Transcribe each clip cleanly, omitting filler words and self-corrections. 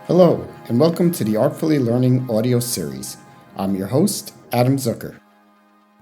Hello, and welcome to the Artfully Learning audio series. I'm your host, Adam Zucker.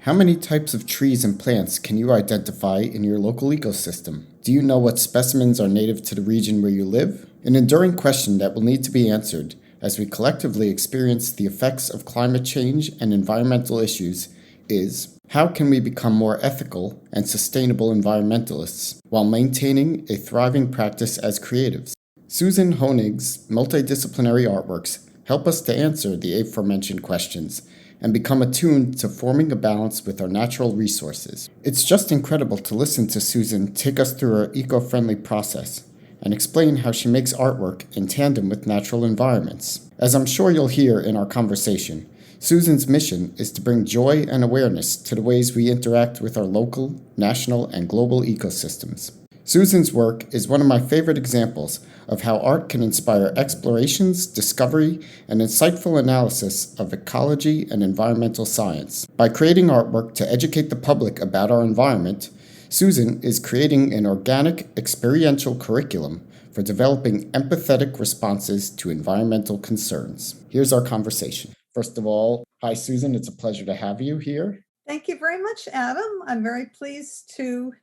How many types of trees and plants can you identify in your local ecosystem? Do you know what specimens are native to the region where you live? An enduring question that will need to be answered as we collectively experience the effects of climate change and environmental issues is, how can we become more ethical and sustainable environmentalists while maintaining a thriving practice as creatives? Susan Honig's multidisciplinary artworks help us to answer the aforementioned questions and become attuned to forming a balance with our natural resources. It's just incredible to listen to Susan take us through her eco-friendly process and explain how she makes artwork in tandem with natural environments. As I'm sure you'll hear in our conversation, Susan's mission is to bring joy and awareness to the ways we interact with our local, national, and global ecosystems. Susan's work is one of my favorite examples of how art can inspire explorations, discovery, and insightful analysis of ecology and environmental science. By creating artwork to educate the public about our environment, Susan is creating an organic, experiential curriculum for developing empathetic responses to environmental concerns. Here's our conversation. First of all, hi Susan, it's a pleasure to have you here. Thank you very much, Adam. I'm very pleased to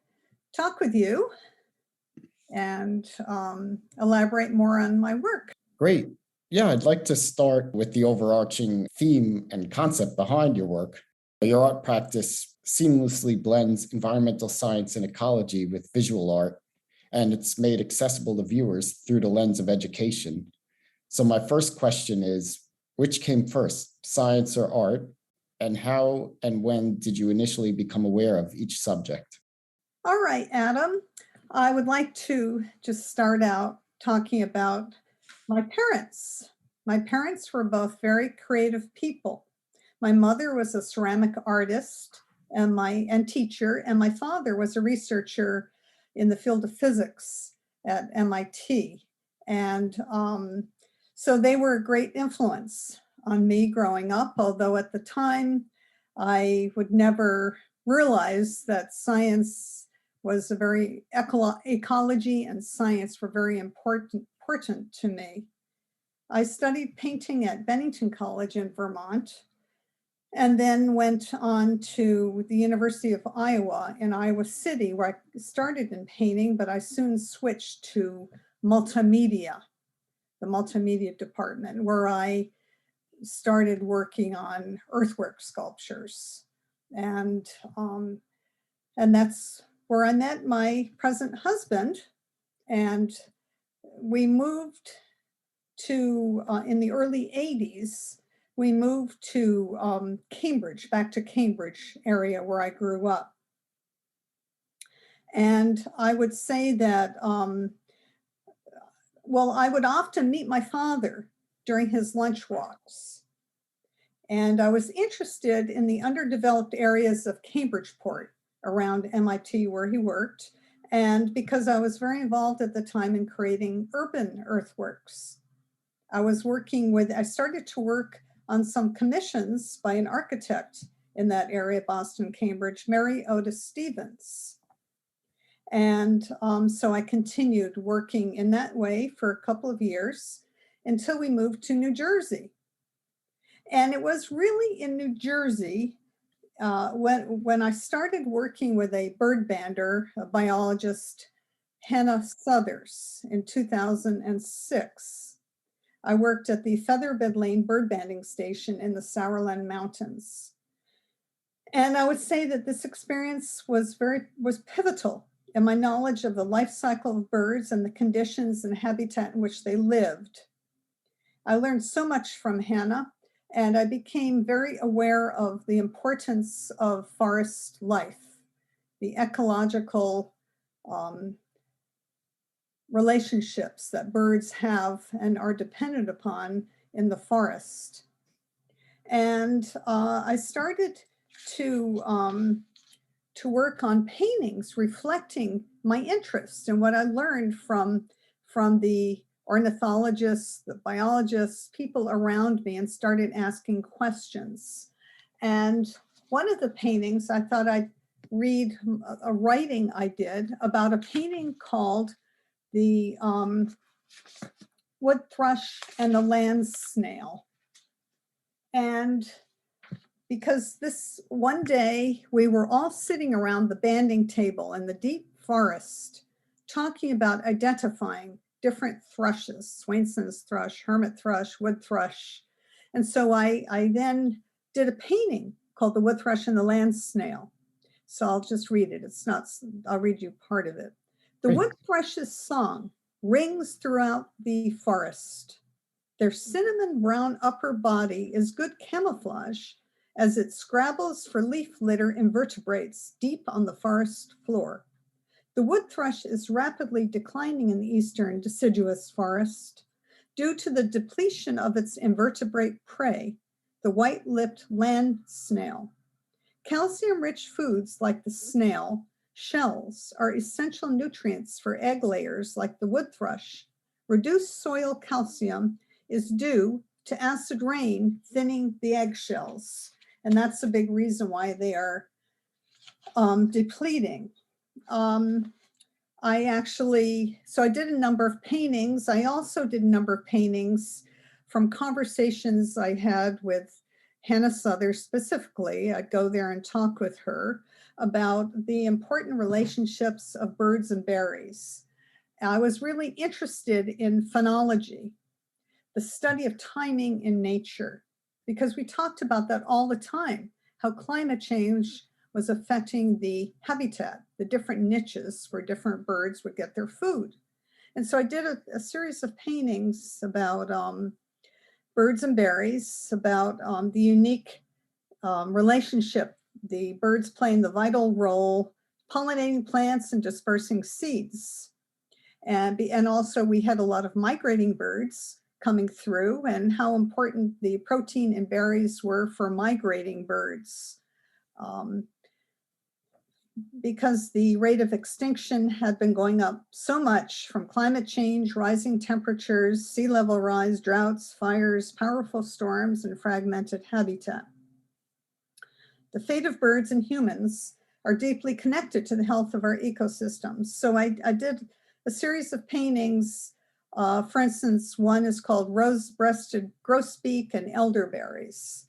talk with you and elaborate more on my work. Great. Yeah, I'd like to start with the overarching theme and concept behind your work. Your art practice seamlessly blends environmental science and ecology with visual art, and it's made accessible to viewers through the lens of education. So my first question is, which came first, science or art? And how and when did you initially become aware of each subject? All right, Adam. I would like to just start out talking about my parents. My parents were both very creative people. My mother was a ceramic artist and teacher, and my father was a researcher in the field of physics at MIT. And so they were a great influence on me growing up, although at the time I would never realize that science was a very ecology and science were very important to me. I studied painting at Bennington College in Vermont, and then went on to the University of Iowa in Iowa City, where I started in painting, but I soon switched to multimedia, the multimedia department, where I started working on earthwork sculptures. And that's where I met my present husband, and we moved to, in the early 80s, we moved to Cambridge, back to Cambridge area where I grew up. And I would say that, I would often meet my father during his lunch walks. And I was interested in the underdeveloped areas of Cambridgeport around MIT where he worked, and because I was very involved at the time in creating urban earthworks. I started to work on some commissions by an architect in that area, Boston, Cambridge, Mary Otis Stevens. And so I continued working in that way for a couple of years until we moved to New Jersey. And it was really in New Jersey when I started working with a bird bander, a biologist, Hannah Suthers, in 2006. I worked at the Featherbed Lane bird banding station in the Sauerland Mountains. And I would say that this experience was pivotal in my knowledge of the life cycle of birds and the conditions and habitat in which they lived. I learned so much from Hannah, and I became very aware of the importance of forest life, the ecological relationships that birds have and are dependent upon in the forest. And I started to work on paintings reflecting my interests and what I learned from the ornithologists, the biologists, people around me, and started asking questions. And one of the paintings, I thought I'd read a writing I did about a painting called the wood thrush and the land snail. And because this one day we were all sitting around the banding table in the deep forest, talking about identifying different thrushes, Swainson's thrush, hermit thrush, wood thrush. And so I then did a painting called The Wood Thrush and the Land Snail. So I'll just read it. I'll read you part of it. The Great. wood thrush's song rings throughout the forest. Their cinnamon brown upper body is good camouflage as it scrabbles for leaf litter invertebrates deep on the forest floor. The wood thrush is rapidly declining in the eastern deciduous forest due to the depletion of its invertebrate prey, the white-lipped land snail. Calcium-rich foods like the snail shells are essential nutrients for egg layers like the wood thrush. Reduced soil calcium is due to acid rain thinning the eggshells. And that's a big reason why they are depleting. I did a number of paintings. I also did a number of paintings from conversations I had with Hannah Souther specifically. I'd go there and talk with her about the important relationships of birds and berries. I was really interested in phenology, the study of timing in nature, because we talked about that all the time, how climate change was affecting the habitat, the different niches where different birds would get their food. And so I did a series of paintings about birds and berries, about the unique relationship the birds playing the vital role pollinating plants and dispersing seeds. And also we had a lot of migrating birds coming through and how important the protein in berries were for migrating birds. Because the rate of extinction had been going up so much from climate change, rising temperatures, sea level rise, droughts, fires, powerful storms, and fragmented habitat. The fate of birds and humans are deeply connected to the health of our ecosystems. So I did a series of paintings. For instance, one is called Rose-Breasted Grosbeak and Elderberries.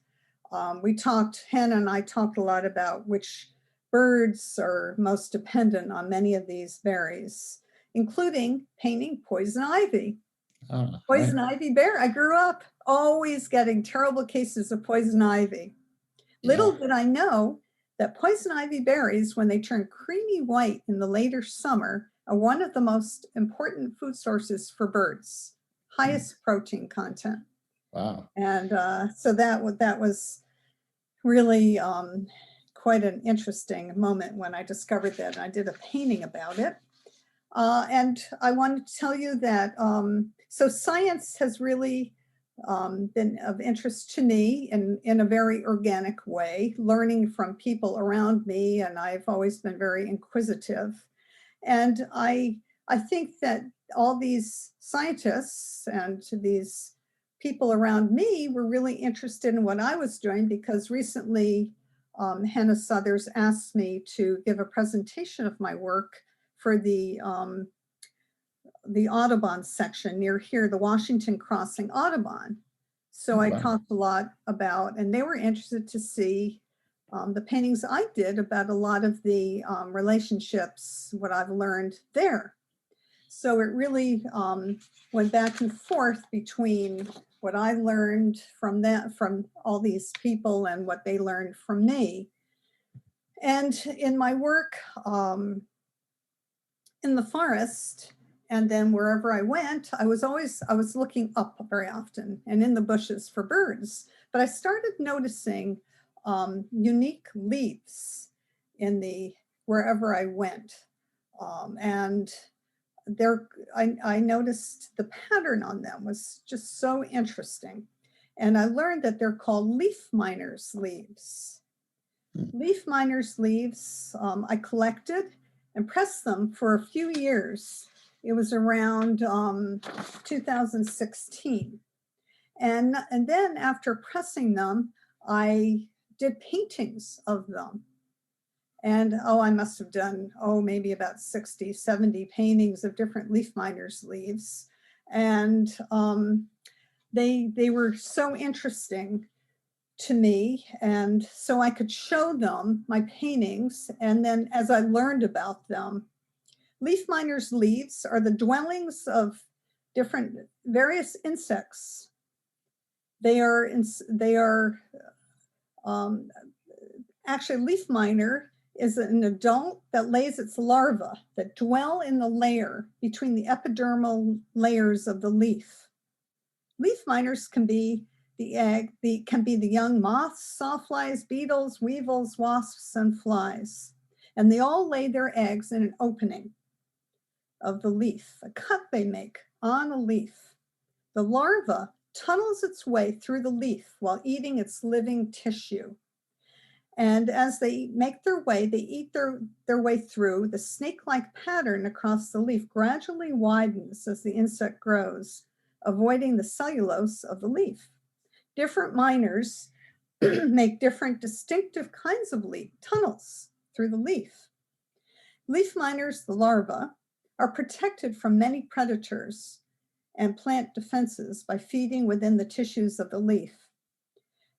Hannah and I talked a lot about which birds are most dependent on many of these berries, including painting poison ivy. Poison ivy bear. I grew up always getting terrible cases of poison ivy. Little did I know that poison ivy berries, when they turn creamy white in the later summer, are one of the most important food sources for birds, highest protein content. Wow. And so that was really quite an interesting moment when I discovered that. And I did a painting about it. And I wanted to tell you that, so science has really been of interest to me in a very organic way, learning from people around me. And I've always been very inquisitive. And I think that all these scientists and these people around me were really interested in what I was doing, because recently Hannah Southers asked me to give a presentation of my work for the Audubon section near here, the Washington Crossing Audubon. So I talked a lot about, and they were interested to see the paintings I did about a lot of the relationships, what I've learned there. So it really went back and forth between what I learned from all these people and what they learned from me. And in my work in the forest, and then wherever I went, I was looking up very often and in the bushes for birds. But I started noticing unique leaves wherever I went. And I noticed the pattern on them was just so interesting. And I learned that they're called leaf miners' leaves. Leaf miners' leaves, I collected and pressed them for a few years. It was around 2016. And then after pressing them, I did paintings of them. And I must have done, maybe about 60, 70 paintings of different leaf miners' leaves. And they were so interesting to me. And so I could show them my paintings. And then as I learned about them, leaf miners' leaves are the dwellings of various insects. Actually, leaf miner is an adult that lays its larvae that dwell in the layer between the epidermal layers of the leaf. Leaf miners can be the young moths, sawflies, beetles, weevils, wasps, and flies. And they all lay their eggs in an opening of the leaf, a cut they make on a leaf. The larva tunnels its way through the leaf while eating its living tissue. And as they make their way, they eat their way through, the snake-like pattern across the leaf gradually widens as the insect grows, avoiding the cellulose of the leaf. Different miners make different distinctive kinds of leaf tunnels through the leaf. Leaf miners, the larvae, are protected from many predators and plant defenses by feeding within the tissues of the leaf.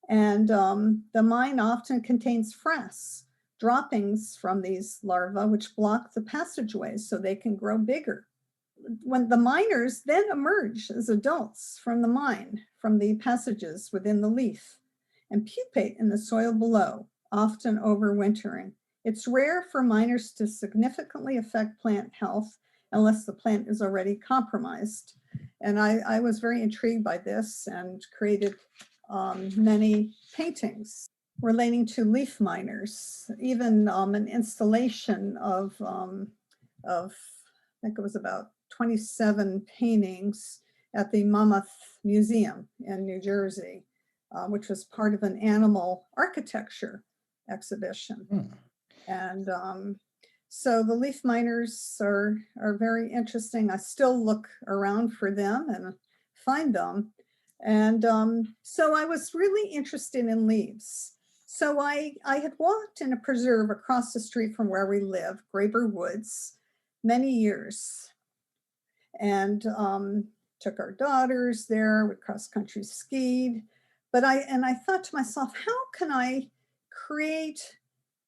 And the mine often contains frass, droppings from these larvae, which block the passageways so they can grow bigger. When the miners then emerge as adults from the mine, from the passages within the leaf, and pupate in the soil below, often overwintering. It's rare for miners to significantly affect plant health unless the plant is already compromised. And I was very intrigued by this and created many paintings relating to leaf miners, even an installation of I think it was about 27 paintings at the Monmouth Museum in New Jersey, which was part of an animal architecture exhibition. And so the leaf miners are very interesting. I still look around for them and find them. And so I was really interested in leaves. So I had walked in a preserve across the street from where we live, Graber Woods, many years, and took our daughters there. We cross-country skied. But I thought to myself, how can I create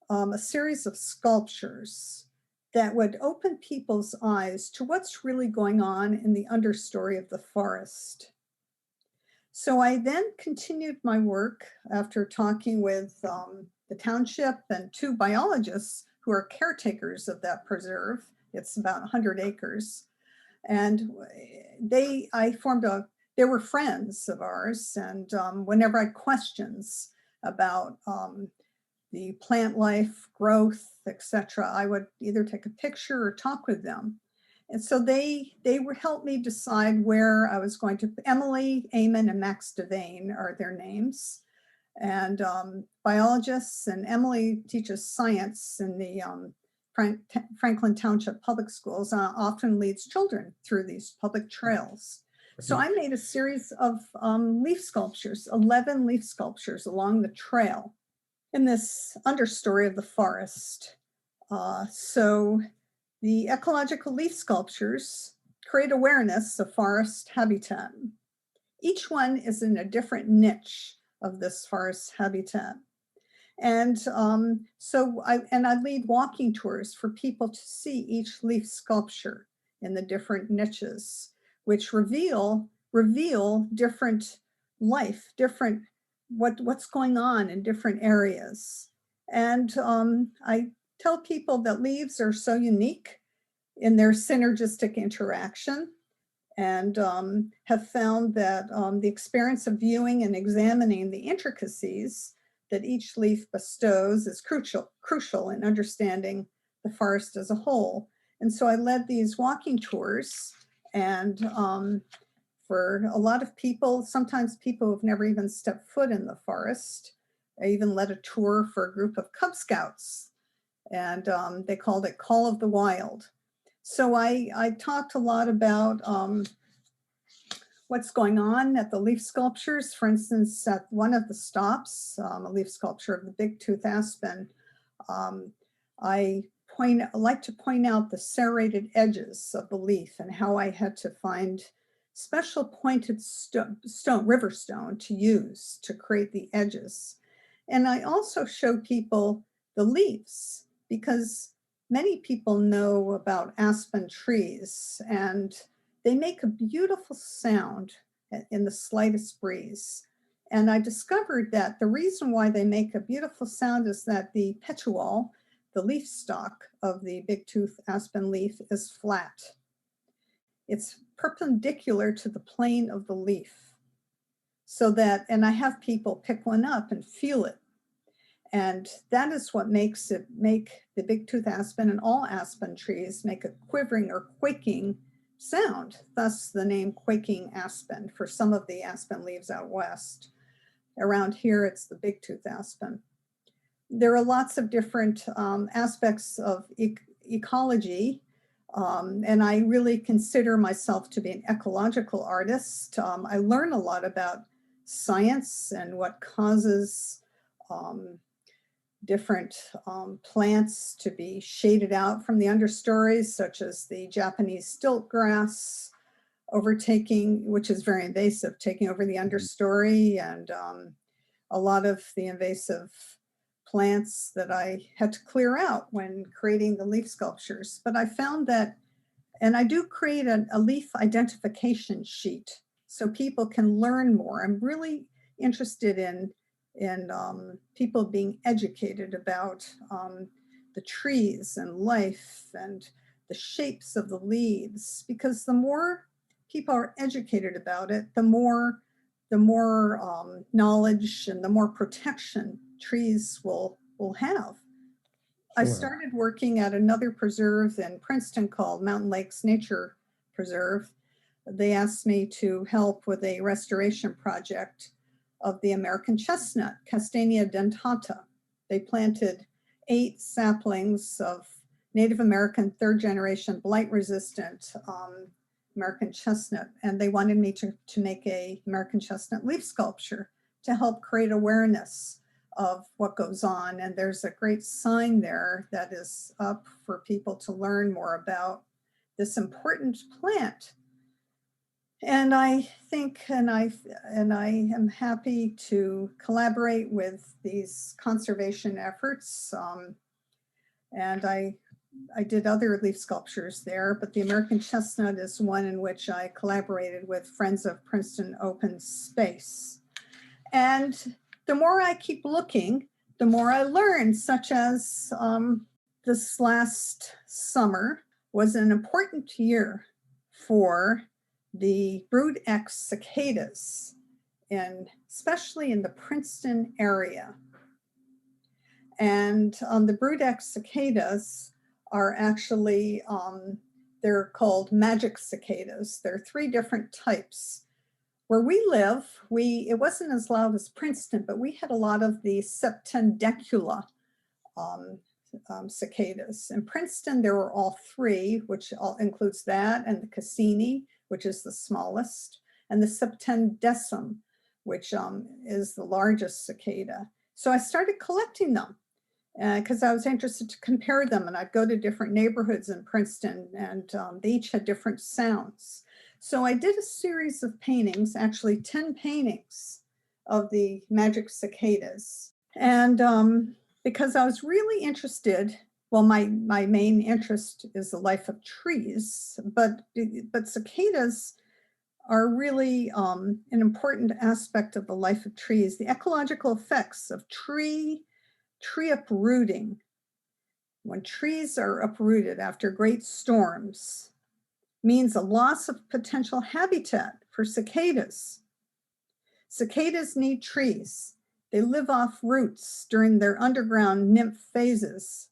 a series of sculptures that would open people's eyes to what's really going on in the understory of the forest? So I then continued my work after talking with the township and two biologists who are caretakers of that preserve. It's about 100 acres. And they were friends of ours. And whenever I had questions about the plant life, growth, etc., I would either take a picture or talk with them. And so they helped me decide where I was going to. Emily, Eamon, and Max Devane are their names, and biologists. And Emily teaches science in the Franklin Township Public Schools, often leads children through these public trails. So I made a series of leaf sculptures, 11 leaf sculptures along the trail in this understory of the forest. So the ecological leaf sculptures create awareness of forest habitat. Each one is in a different niche of this forest habitat. And I lead walking tours for people to see each leaf sculpture in the different niches, which reveal different life, different what's going on in different areas. And I tell people that leaves are so unique in their synergistic interaction, and have found that the experience of viewing and examining the intricacies that each leaf bestows is crucial in understanding the forest as a whole. And so I led these walking tours, and for a lot of people, sometimes people who've never even stepped foot in the forest, I even led a tour for a group of Cub Scouts, and they called it Call of the Wild. So I talked a lot about what's going on at the leaf sculptures. For instance, at one of the stops, a leaf sculpture of the big tooth aspen, I like to point out the serrated edges of the leaf and how I had to find special pointed river stone to use to create the edges. And I also show people the leaves, because many people know about aspen trees, and they make a beautiful sound in the slightest breeze. And I discovered that the reason why they make a beautiful sound is that the petiole, the leaf stalk of the big-tooth aspen leaf, is flat. It's perpendicular to the plane of the leaf. So that, and I have people pick one up and feel it. And that is what makes it make the big-tooth aspen and all aspen trees make a quivering or quaking sound, thus the name quaking aspen for some of the aspen leaves out west. Around here, it's the big-tooth aspen. There are lots of different aspects of ecology, and I really consider myself to be an ecological artist. I learn a lot about science and what causes different plants to be shaded out from the understories, such as the Japanese stilt grass overtaking, which is very invasive, taking over the understory, and a lot of the invasive plants that I had to clear out when creating the leaf sculptures. But I found that, and I do create a leaf identification sheet so people can learn more. I'm really interested in people being educated about the trees and life and the shapes of the leaves, because the more people are educated about it, the more knowledge and the more protection trees will have. I started working at another preserve in Princeton called Mountain Lakes Nature Preserve. They asked me to help with a restoration project of the American chestnut, Castanea dentata. They planted 8 saplings of Native American third-generation blight-resistant American chestnut, and they wanted me to make a American chestnut leaf sculpture to help create awareness of what goes on. And there's a great sign there that is up for people to learn more about this important plant. And I think, and I am happy to collaborate with these conservation efforts. And I did other leaf sculptures there, but the American chestnut is one in which I collaborated with Friends of Princeton Open Space. And the more I keep looking, the more I learn, such as this last summer was an important year for the brood X cicadas, and especially in the Princeton area. And the brood X cicadas are actually, they're called magic cicadas. There are 3 different types. Where we live, it wasn't as loud as Princeton, but we had a lot of the septendecula cicadas. In Princeton, there were all 3, which includes that, and the Cassini, which is the smallest, and the septendecim, which is the largest cicada. So I started collecting them because I was interested to compare them, and I'd go to different neighborhoods in Princeton, and they each had different sounds. So I did a series of paintings, actually 10 paintings of the magic cicadas. And because I was really interested, well, my main interest is the life of trees, but cicadas are really an important aspect of the life of trees. The ecological effects of tree uprooting. When trees are uprooted after great storms, means a loss of potential habitat for cicadas. Cicadas need trees. They live off roots during their underground nymph phases.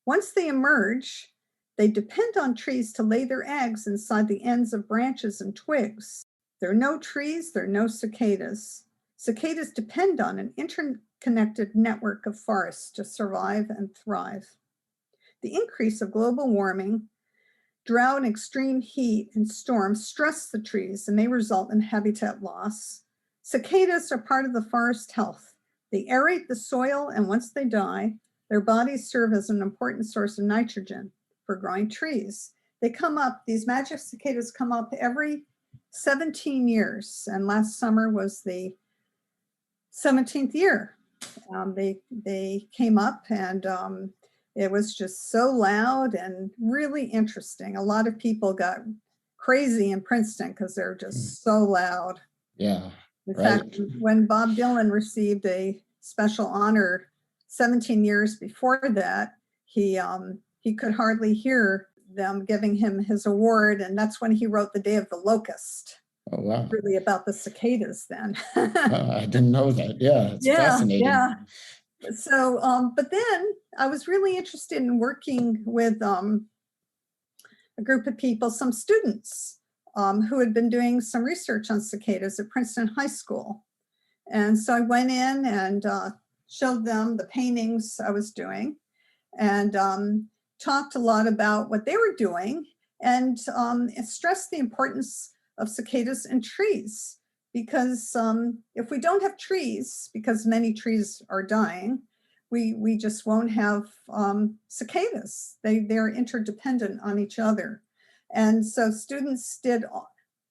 Once they emerge, they depend on trees to lay their eggs inside the ends of branches and twigs. There are no trees, there are no cicadas. Cicadas depend on an interconnected network of forests to survive and thrive. The increase of global warming, drought, extreme heat, and storms stress the trees and may result in habitat loss. Cicadas are part of the forest health. They aerate the soil, and once they die, their bodies serve as an important source of nitrogen for growing trees. They come up, these magic cicadas come up every 17 years, and last summer was the 17th year. They came up, and it was just so loud and really interesting. A lot of people got crazy in Princeton because they're just so loud. Yeah. In fact, when Bob Dylan received a special honor 17 years before that, he could hardly hear them giving him his award, and that's when he wrote The Day of the Locust. Oh, wow. Really about the cicadas then. I didn't know that. Yeah, it's fascinating. Yeah. So, but then I was really interested in working with a group of people, some students who had been doing some research on cicadas at Princeton High School. And so I went in and showed them the paintings I was doing, and talked a lot about what they were doing, and stressed the importance of cicadas and trees. Because if we don't have trees, because many trees are dying, we just won't have cicadas. They're interdependent on each other. And so students did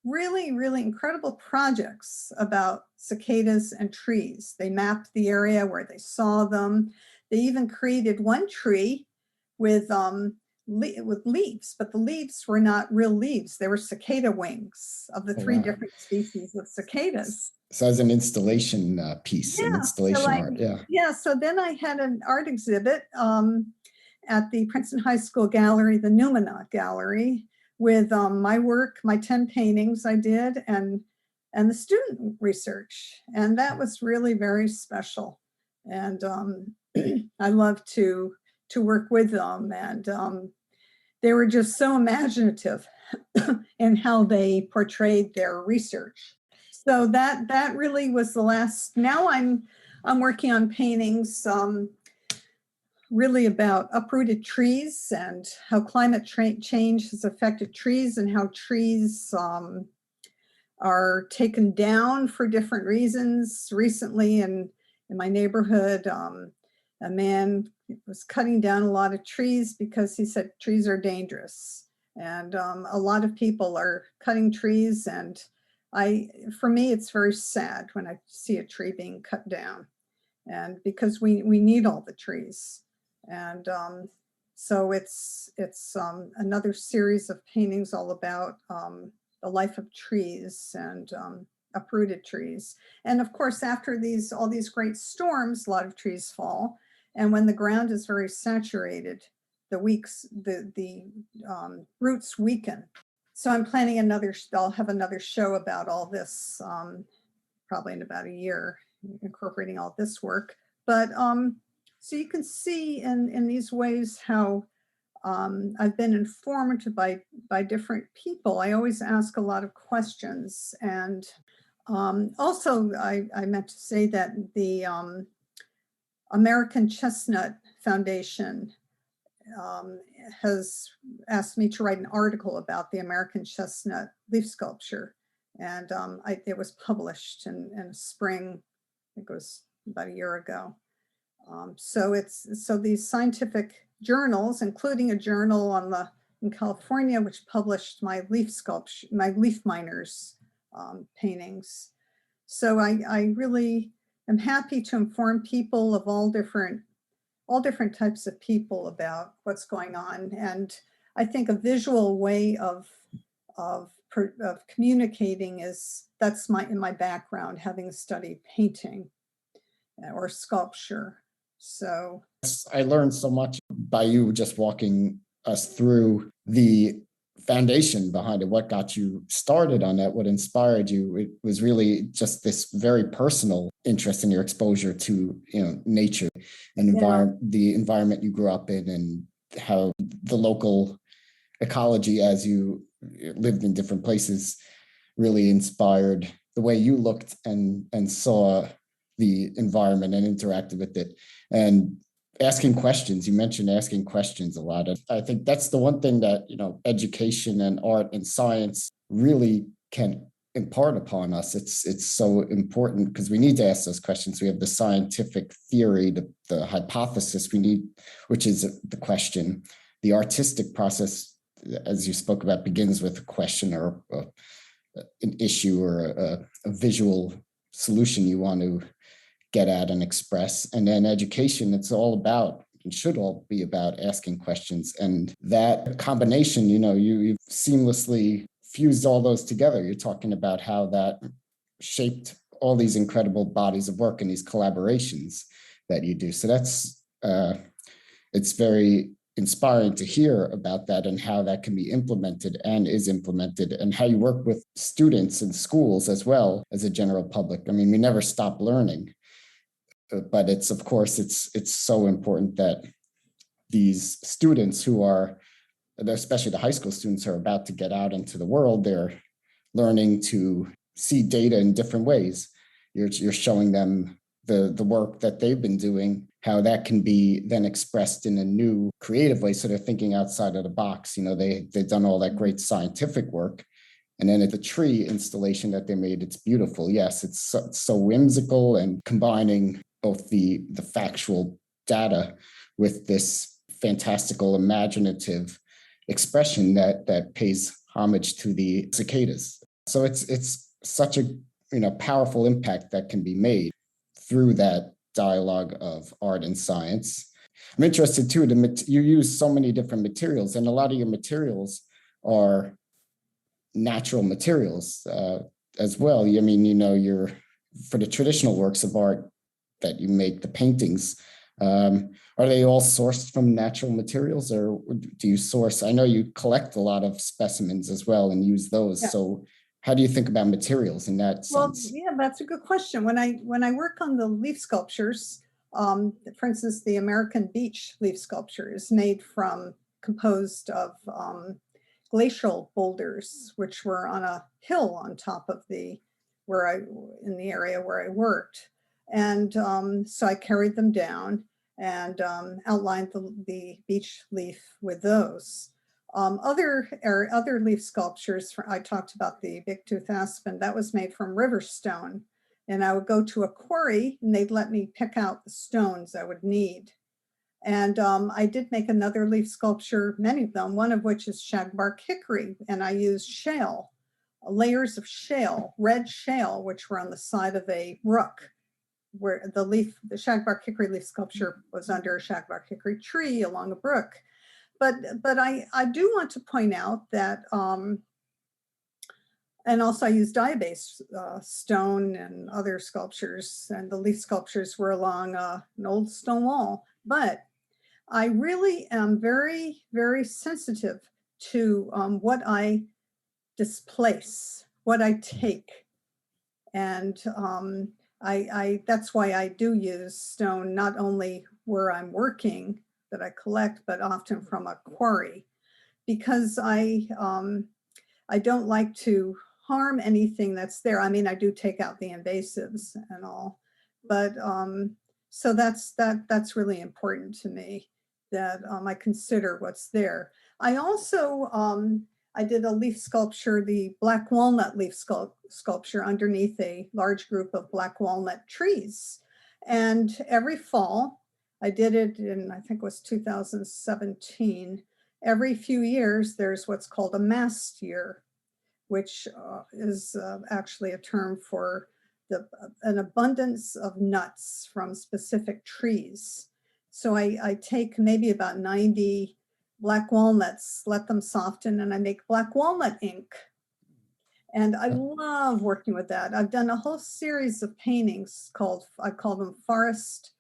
really, really incredible projects about cicadas and trees. They mapped the area where they saw them. They even created one tree with leaves, but the leaves were not real leaves. They were cicada wings of the three different species of cicadas. So as an installation piece, an installation art. Yeah. So then I had an art exhibit at the Princeton High School Gallery, the Numinat Gallery, with my work, my 10 paintings I did, and the student research. And that was really very special. And I love to work with them. And they were just so imaginative in how they portrayed their research. So that really was the last. Now I'm working on paintings really about uprooted trees and how climate change has affected trees, and how trees are taken down for different reasons. Recently in my neighborhood, a man was cutting down a lot of trees because he said trees are dangerous. And a lot of people are cutting trees, and for me, it's very sad when I see a tree being cut down, and because we need all the trees. And so it's another series of paintings all about the life of trees and uprooted trees. And of course, after all these great storms, a lot of trees fall. And when the ground is very saturated, the roots weaken. So I'm planning I'll have another show about all this, probably in about a year, incorporating all this work. But so you can see in these ways how I've been informed by different people. I always ask a lot of questions. And also I meant to say that the American Chestnut Foundation has asked me to write an article about the American chestnut leaf sculpture. And it was published in spring, I think it was about a year ago. So these scientific journals, including a journal in California, which published my leaf sculpture, my leaf miners paintings. So I really am happy to inform people of all different types of people about what's going on. And I think a visual way of communicating that's in my background, having studied painting or sculpture. So I learned so much by you just walking us through the foundation behind it, what got you started on that, what inspired you. It was really just this very personal interest in your exposure to nature and the environment you grew up in, and how the local ecology as you lived in different places really inspired the way you looked and saw the environment and interacted with it. And asking questions, you mentioned asking questions a lot. I think that's the one thing that, education and art and science really can impart upon us. It's so important because we need to ask those questions. We have the scientific theory, the hypothesis we need, which is the question. The artistic process, as you spoke about, begins with a question or an issue or a visual solution you want to get at and express. And then education, it's all about, and should all be about, asking questions. And that combination, you've seamlessly fused all those together. You're talking about how that shaped all these incredible bodies of work and these collaborations that you do. So that's, it's very inspiring to hear about that and how that can be implemented and is implemented, and how you work with students in schools as well as a general public. I mean, we never stop learning, but it's, of course, it's so important that these students who are, especially the high school students, are about to get out into the world. They're learning to see data in different ways. You're showing them the work that they've been doing, how that can be then expressed in a new creative way. So they're thinking outside of the box. They've done all that great scientific work. And then at the tree installation that they made, it's beautiful. Yes, it's so whimsical, and combining both the factual data with this fantastical, imaginative expression that pays homage to the cicadas. So it's such a powerful impact that can be made through that dialogue of art and science. I'm interested too, you use so many different materials, and a lot of your materials are natural materials as well. I mean, you're, for the traditional works of art that you make, the paintings, are they all sourced from natural materials, or do you source? I know you collect a lot of specimens as well and use those. Yeah. So how do you think about materials in that sense? Well, yeah, that's a good question. When I work on the leaf sculptures, for instance, the American beech leaf sculpture is composed of glacial boulders, which were on a hill on top of in the area where I worked. And so I carried them down and outlined the beech leaf with those. Other leaf sculptures, I talked about the big-tooth aspen, that was made from river stone. And I would go to a quarry and they'd let me pick out the stones I would need. And I did make another leaf sculpture, many of them, one of which is shagbark hickory. And I used shale, layers of shale, red shale, which were on the side of a brook, where the shagbark hickory leaf sculpture was under a shagbark hickory tree along a brook. But I do want to point out that, and also I used dye-based stone and other sculptures, and the leaf sculptures were along an old stone wall. But I really am very, very sensitive to what I displace, what I take. And that's why I do use stone, not only where I'm working that I collect, but often from a quarry, because I don't like to harm anything that's there. I mean, I do take out the invasives and all, but so that's really important to me, that I consider what's there. I also I did a leaf sculpture, the black walnut leaf sculpture underneath a large group of black walnut trees. And every fall, I did it in, I think it was 2017. Every few years, there's what's called a mast year, which is actually a term for an abundance of nuts from specific trees. So I take maybe about 90 black walnuts, let them soften, and I make black walnut ink. And I love working with that. I've done a whole series of paintings I call them forest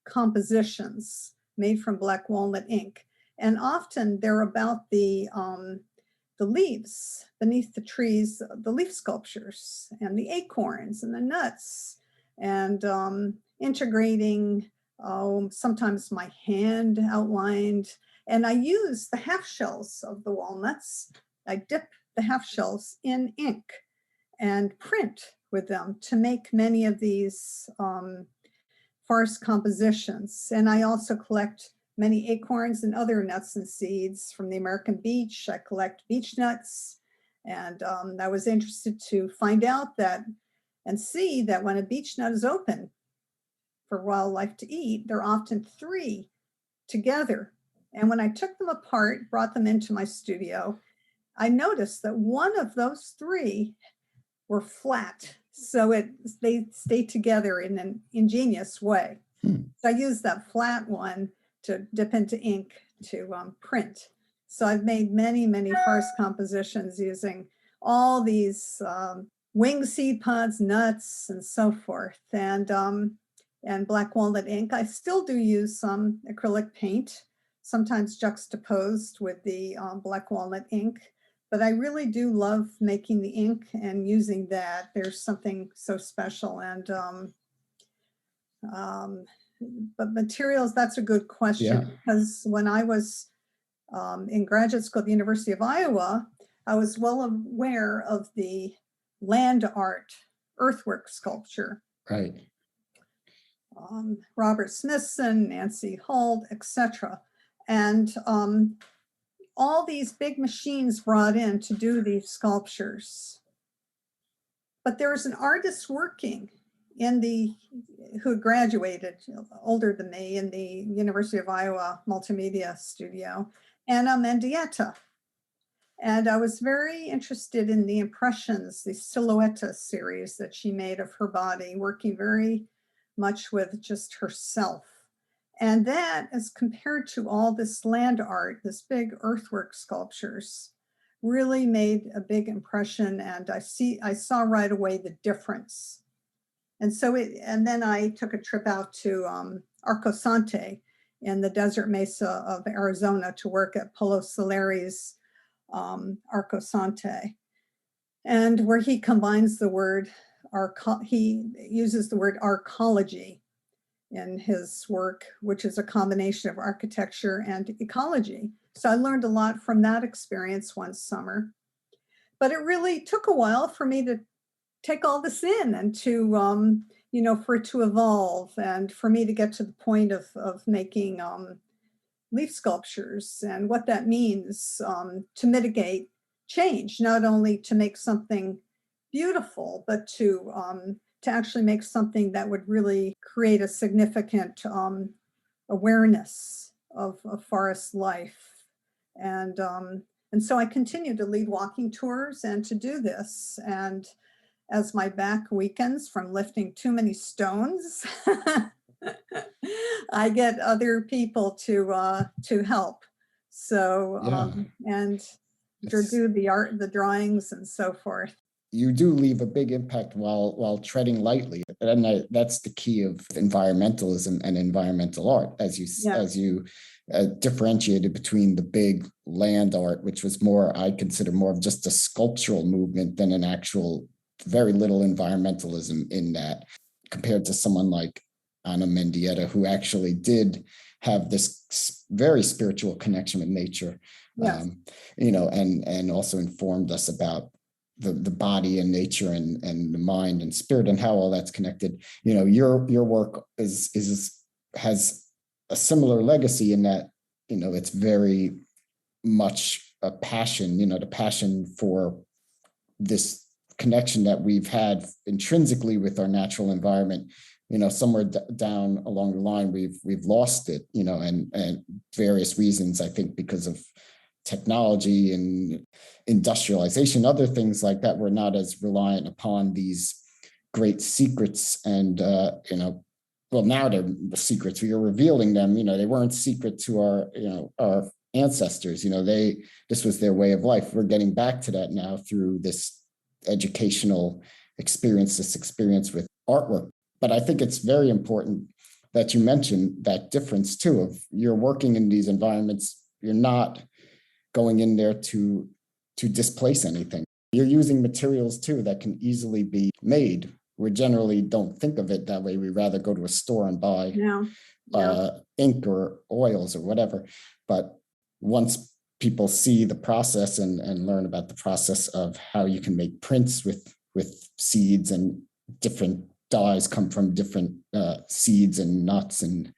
compositions, made from black walnut ink. And often they're about the leaves beneath the trees, the leaf sculptures, and the acorns and the nuts, and integrating sometimes my hand outlined. And I use the half shells of the walnuts. I dip the half shells in ink and print with them to make many of these forest compositions. And I also collect many acorns and other nuts and seeds from the American beech. I collect beech nuts. And I was interested to find out that and see that when a beech nut is open for wildlife to eat, they're often 3 together. And when I took them apart, brought them into my studio, I noticed that one of those 3 were flat. So they stay together in an ingenious way. So I use that flat one to dip into ink to print. So I've made many, many farce compositions using all these wing seed pods, nuts, and so forth, and black walnut ink. I still do use some acrylic paint, sometimes juxtaposed with the black walnut ink. But I really do love making the ink and using that. There's something so special. And but materials, that's a good question. Because when I was in graduate school at the University of Iowa, I was well aware of the land art earthwork sculpture. Right. Robert Smithson, Nancy Holt, etc. And all these big machines brought in to do these sculptures. But there was an artist working who had graduated, older than me, in the University of Iowa multimedia studio, Anna Mendieta. And I was very interested in the impressions, the Silhouetta series that she made of her body, working very much with just herself. And that, as compared to all this land art, this big earthwork sculptures, really made a big impression. And I saw right away the difference. And so and then I took a trip out to Arcosante in the desert mesa of Arizona to work at Polo Soleri's Arcosante, and where he combines the word, he uses the word arcology in his work, which is a combination of architecture and ecology. So I learned a lot from that experience one summer. But it really took a while for me to take all this in and to, for it to evolve and for me to get to the point of making leaf sculptures and what that means to mitigate change, not only to make something beautiful, but to actually make something that would really create a significant awareness of forest life. And so I continue to lead walking tours and to do this. And as my back weakens from lifting too many stones, I get other people to help. So and to do the art, the drawings, and so forth. You do leave a big impact while treading lightly, and that's the key of environmentalism and environmental art, as you differentiated between the big land art, which was more, I consider, more of just a sculptural movement than an actual, very little environmentalism in that, compared to someone like Anna Mendieta, who actually did have this very spiritual connection with nature, and also informed us about the body and nature and the mind and spirit and how all that's connected. Your work has a similar legacy in that, it's very much a passion, the passion for this connection that we've had intrinsically with our natural environment. Somewhere down along the line, we've lost it, and various reasons, I think, because of technology and industrialization, other things like that. We're not as reliant upon these great secrets. And, now they're secrets. We are revealing them. They weren't secret to our ancestors. This was their way of life. We're getting back to that now through this educational experience, this experience with artwork. But I think it's very important that you mention that difference too, of you're working in these environments. You're not going in there to displace anything. You're using materials too that can easily be made. We generally don't think of it that way. We rather go to a store and buy ink or oils or whatever. But once people see the process and learn about the process of how you can make prints with seeds, and different dyes come from different seeds and nuts and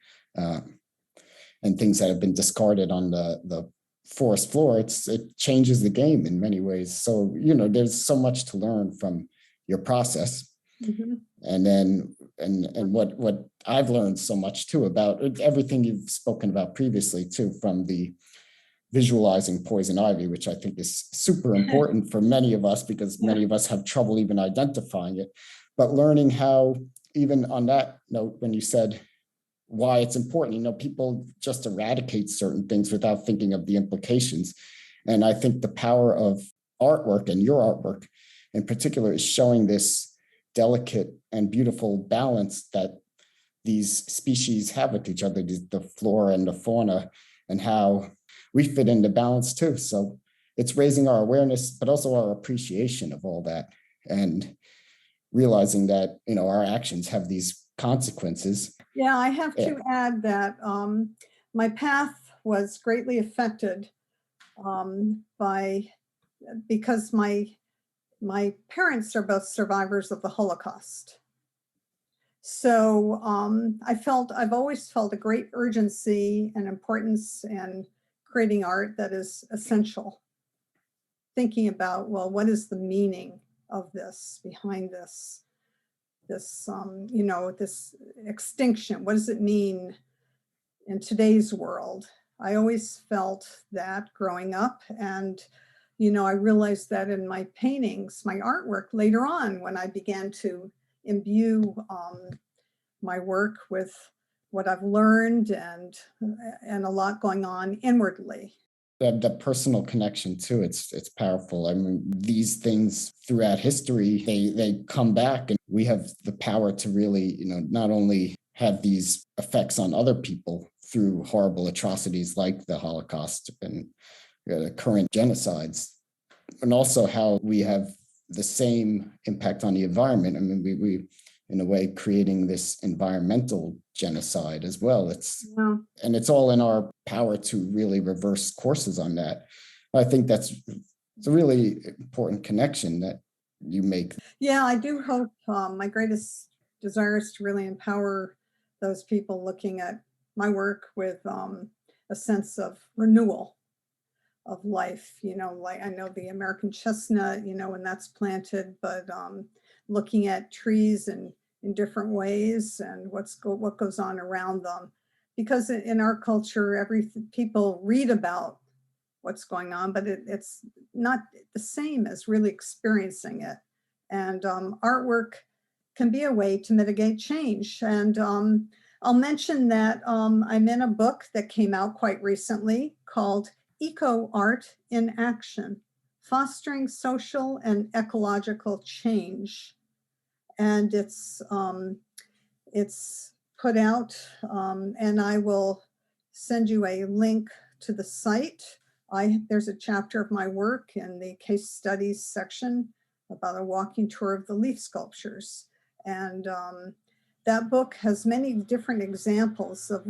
things that have been discarded on the forest floor, it changes the game in many ways. So, there's so much to learn from your process. Mm-hmm. And then, and what I've learned so much too about everything you've spoken about previously too, from the visualizing poison ivy, which I think is super important for many of us because many of us have trouble even identifying it. But learning how, even on that note, when you said why it's important, people just eradicate certain things without thinking of the implications. And I think the power of artwork, and your artwork in particular, is showing this delicate and beautiful balance that these species have with each other, the flora and the fauna, and how we fit into balance too. So it's raising our awareness, but also our appreciation of all that, and realizing that, our actions have these consequences. Yeah, I have to add that my path was greatly affected because my parents are both survivors of the Holocaust. So I've always felt a great urgency and importance in creating art that is essential. Thinking about, well, what is the meaning of this, behind this extinction? What does it mean in today's world? I always felt that growing up, and I realized that in my paintings, my artwork later on, when I began to imbue my work with what I've learned and a lot going on inwardly. The personal connection too, it's powerful. I mean, these things throughout history, they come back, and we have the power to really, not only have these effects on other people through horrible atrocities like the Holocaust and the current genocides, and also how we have the same impact on the environment. I mean, we in a way creating this environmental genocide as well. And it's all in our power to really reverse courses on that. I think it's a really important connection that you make. Yeah, I do hope my greatest desire is to really empower those people looking at my work with a sense of renewal of life, like I know the American chestnut, when that's planted, but looking at trees in different ways and what goes on around them. Because in our culture, people read about what's going on, but it's not the same as really experiencing it. And artwork can be a way to mitigate change. And I'll mention that I'm in a book that came out quite recently called Ecoart in Action, Fostering Social and Ecological Change. And it's put out, and I will send you a link to the site. There's a chapter of my work in the case studies section about a walking tour of the leaf sculptures. And that book has many different examples of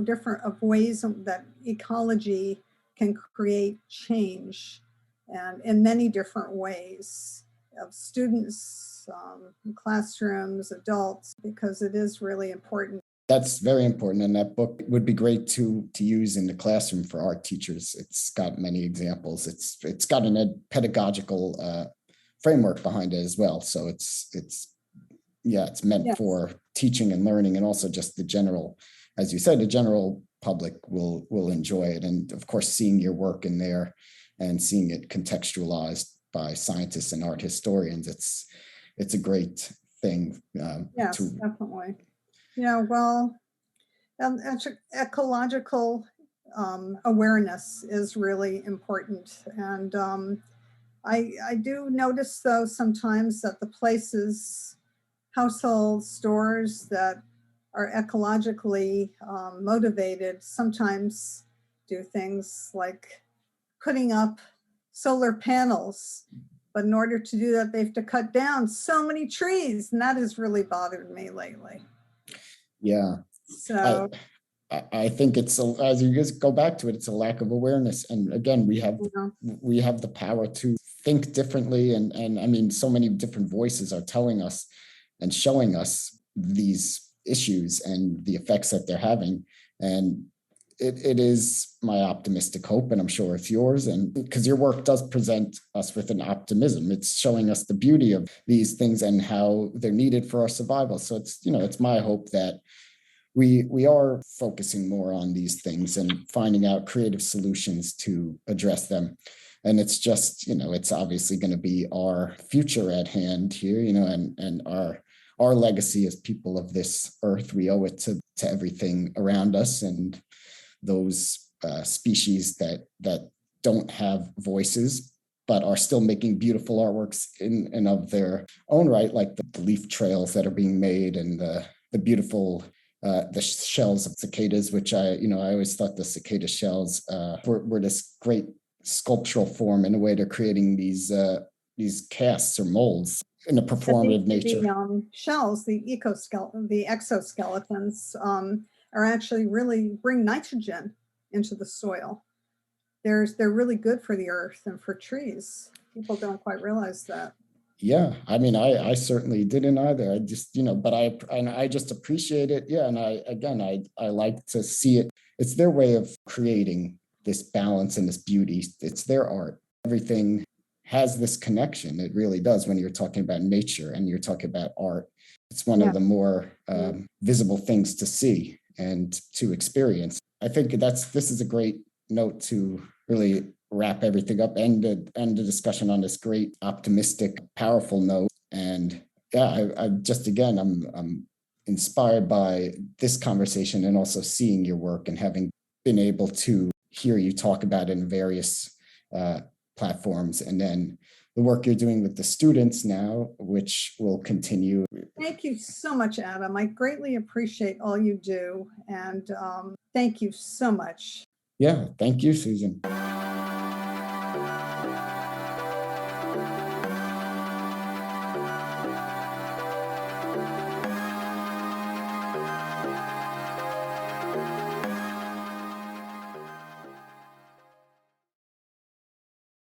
ways that ecology can create change, and in many different ways, of students, classrooms, adults, because it is really important. That's very important, and that book would be great to use in the classroom for art teachers. It's got many examples. It's got a pedagogical framework behind it as well. So it's meant for teaching and learning, and also just the general, as you said, the general public will enjoy it. And of course, seeing your work in there and seeing it contextualized by scientists and art historians, it's a great thing. Yes, definitely. Well, ecological awareness is really important. And I do notice, though, sometimes that the places, households, stores that are ecologically motivated sometimes do things like putting up solar panels. But in order to do that, they have to cut down so many trees. And that has really bothered me lately. Yeah. So I think as you just go back to it, it's a lack of awareness. And again, we have the power to think differently. And I mean, so many different voices are telling us and showing us these issues and the effects that they're having. And it is my optimistic hope, and I'm sure it's yours, and because your work does present us with an optimism. It's showing us the beauty of these things and how they're needed for our survival. So it's my hope that we are focusing more on these things and finding out creative solutions to address them. And it's just, it's obviously going to be our future at hand here, and our legacy as people of this earth. We owe it to everything around us, and those species that don't have voices but are still making beautiful artworks in and of their own right, like the leaf trails that are being made, and the beautiful the shells of cicadas, which I always thought the cicada shells were this great sculptural form. In a way, they're creating these casts or molds in a performative nature. The shells, the exoskeletons, are actually really bring nitrogen into the soil. They're really good for the earth and for trees. People don't quite realize that. Yeah, I mean, I certainly didn't either. I just, but I just appreciate it. Yeah, and I like to see it. It's their way of creating this balance and this beauty. It's their art. Everything has this connection. It really does. When you're talking about nature and you're talking about art, it's one of the more visible things to see and to experience. I think this is a great note to really wrap everything up and the discussion on this great, optimistic, powerful note. And yeah, I'm inspired by this conversation, and also seeing your work and having been able to hear you talk about it in various platforms, and then the work you're doing with the students now, which will continue. Thank you so much, Adam. I greatly appreciate all you do, and thank you so much. Yeah, thank you, Susan.